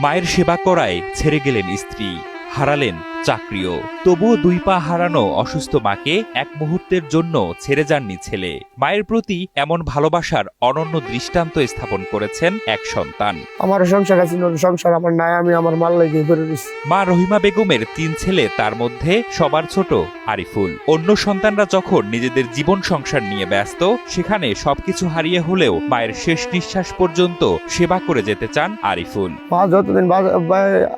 মায়ের সেবা করায় ছেড়ে গেলেন স্ত্রী, হারালেন চাকরিও। তবুও দুই পা হারানো অসুস্থ মাকে এক মুহূর্তের জন্য ছেড়ে যাননি ছেলে। মায়ের প্রতি এমন ভালোবাসার অনন্য দৃষ্টান্ত স্থাপন করেছেন এক সন্তান। আমার সংসার আছে, সংসার আমার নাই, আমি আমার মাল লাগিয়ে করে দিচ্ছি। মা রহিমা বেগমের ৩ ছেলে, তার মধ্যে সবার ছোট আরিফুল। অন্য সন্তানরা যখন নিজেদের জীবন সংসার নিয়ে ব্যস্ত, সেখানে সবকিছু হারিয়ে হলেও মায়ের শেষ নিঃশ্বাস পর্যন্ত সেবা করে যেতে চান আরিফুল। মা যতদিন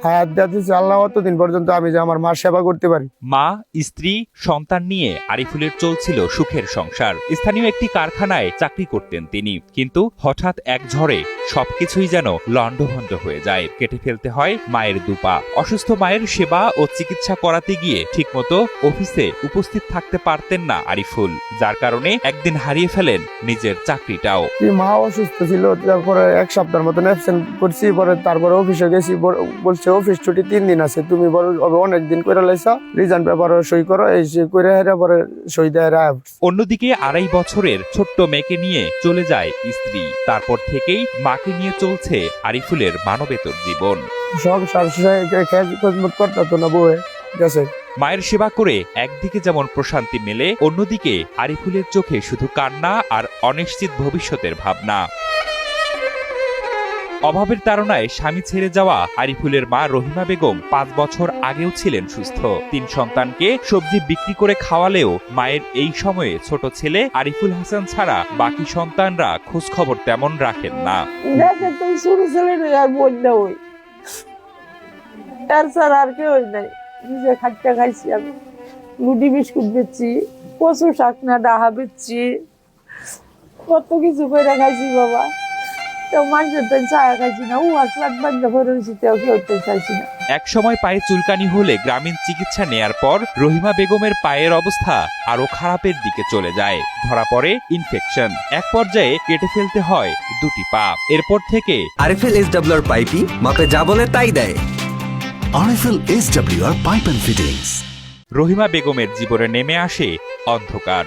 হায়াত দিয়েছে আল্লাহ, ততদিন পর্যন্ত আমি যে আমার মার সেবা করতে পারি। মা, স্ত্রী, সন্তান নিয়ে আরিফুলের চলছিল সুখের সংসার। স্থানীয় একটি কারখানায় চাকরি করতেন তিনি, কিন্তু হঠাৎ এক ঝড়ে সবকিছুই যেন লণ্ডভণ্ড হয়ে যায়। কেটে ফেলতে হয় মায়ের দুপা। অসুস্থ মায়ের সেবা ও চিকিৎসা করাতে গিয়ে ঠিকমতো অফিসে উপস্থিত থাকতে পারতেন না আরিফুল, যার কারণে একদিন হারিয়ে ফেলেন নিজের চাকরিটাও। মা অসুস্থ ছিল, তারপরে 1 সপ্তাহের মতন অ্যাবসেন্ট করছি। পরে তারপরে অফিসে গেছি, বলছে অফিস ছুটি 3 দিন আছে, তুমি বড় অনেকদিন করে লাইছা, রিজাইন পেপার সই করো। এই করে পরে সই দেয়। অন্যদিকে 2.5 বছরের ছোট্ট মেয়েকে নিয়ে চলে যায় স্ত্রী। তারপর থেকেই মাকে নিয়ে চলছে আরিফুলের মানবেতর জীবন। সংসার করতে না বউয়ে গেছে। মায়ের সেবা করে একদিকে যেমন প্রশান্তি মেলে, অন্যদিকে আরিফুলের চোখে শুধু কান্না আর অনিশ্চিত ভবিষ্যতের ভাবনা। অভাবের তাড়নায় স্বামী ছেড়ে যাওয়া আরিফুলের মা রহিমা বেগম 5 বছর আগেও ছিলেন সুস্থ। 3 সন্তানকে সবজি বিক্রি করে খাওয়ালেও মায়ের এই সময়ে ছোট ছেলে আরিফুল হাসান ছাড়া বাকি সন্তানরা খোঁজ খবর তেমন রাখেন না। আর কেউ নাই, নিজে খাটটা খাইছি আমি। লুডি বিস্কুট বেচছি, কচু শাক না ডাহা বেচছি, কত কিছু করে খাইছি বাবা। এক সময় পায়ে চুলকানি হলে গ্রামীণ চিকিৎসা নেয়ার পর রহিমা বেগমের পায়ের অবস্থা আরো খারাপের দিকে চলে যায়। ধরা পড়ে ইনফেকশন। এক পর্যায়ে কেটে ফেলতে হয় 2টি পা। এরপর থেকে আরএফএল এসডব্লিউআর পাইপই মাপে যা বলে তাই দেয়। RFL SWR pipe and fittings. Rahima বেগমের জীবনে নেমে আসে অন্ধকার।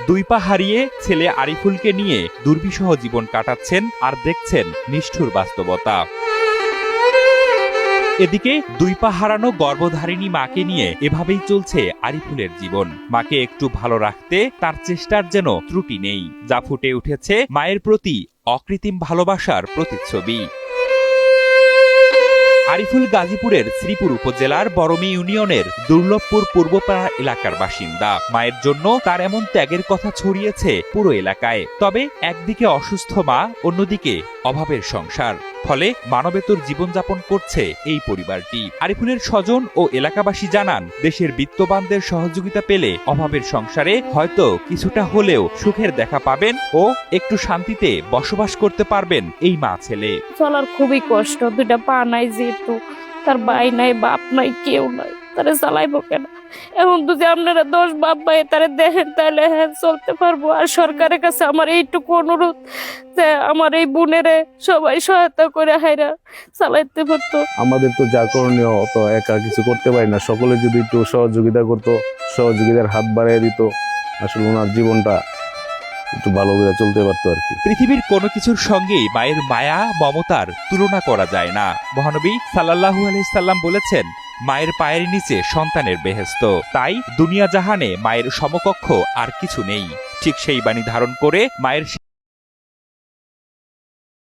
2 পা হারিয়ে ছেলে আরিফুলকে নিয়ে দুর্বিষহ জীবন কাটাচ্ছেন আর দেখছেন নিষ্ঠুর বাস্তবতা। এদিকে 2 পা হারানো গর্ভধারিণী মাকে নিয়ে এভাবেই চলছে আরিফুলের জীবন। মাকে একটু ভালো রাখতে তার চেষ্টার যেন ত্রুটি নেই, যা ফুটে উঠেছে মায়ের প্রতি অকৃত্রিম ভালোবাসার প্রতিচ্ছবি। আরিফুল গাজীপুরের শ্রীপুর উপজেলার বরমী ইউনিয়নের দুর্লভপুর পূর্বপাড়া এলাকার বাসিন্দা। মায়ের জন্য তার এমন ত্যাগের কথা ছড়িয়েছে পুরো এলাকায়। তবে একদিকে অসুস্থ মা, অন্যদিকে অভাবের সংসার, ফলে মানবেতর জীবনযাপন করছে এই পরিবারটি। আরিফুলের স্বজন ও এলাকাবাসী জানান, দেশের বিত্তবানদের সহযোগিতা পেলে অভাবের সংসারে হয়তো কিছুটা হলেও সুখের দেখা পাবেন ও একটু শান্তিতে বসবাস করতে পারবেন এই মা ছেলে। চলার খুবই কষ্ট, 2টা পা নাই, যেহেতু তার ভাই নাই, বাপ নাই, কেউ নাই, তারে চালাইবো কেন? এখন যদি আপনারা 10 বাপ ভাই তারে দেখেন, তাহলে হ্যাঁ চলতে পারবো। আর সরকারের কাছে আমার এইটুকু অনুরোধ যে আমার এই বোনেরে সবাই সহায়তা করে হাইরা চালাইতে পারতো। আমাদের তো যা করণীয় তো একা কিছু করতে পারি না, সকলে যদি একটু সহযোগিতা করতো, সহযোগিতার হাত বাড়িয়ে দিত, আসলে ওনার জীবনটা একটু ভালো করে চলতে পারতো আর কি। পৃথিবীর কোনো কিছুর সঙ্গেই মায়ের মায়া মমতার তুলনা করা যায় না। মহানবী সাল্লাল্লাহু আলাইহি সাল্লাম বলেছেন, মায়ের পায়ের নিচে সন্তানের বেহেশত। তাই দুনিয়া জাহানে মায়ের সমকক্ষ আর কিছু নেই। ঠিক সেই বাণী ধারণ করে মায়ের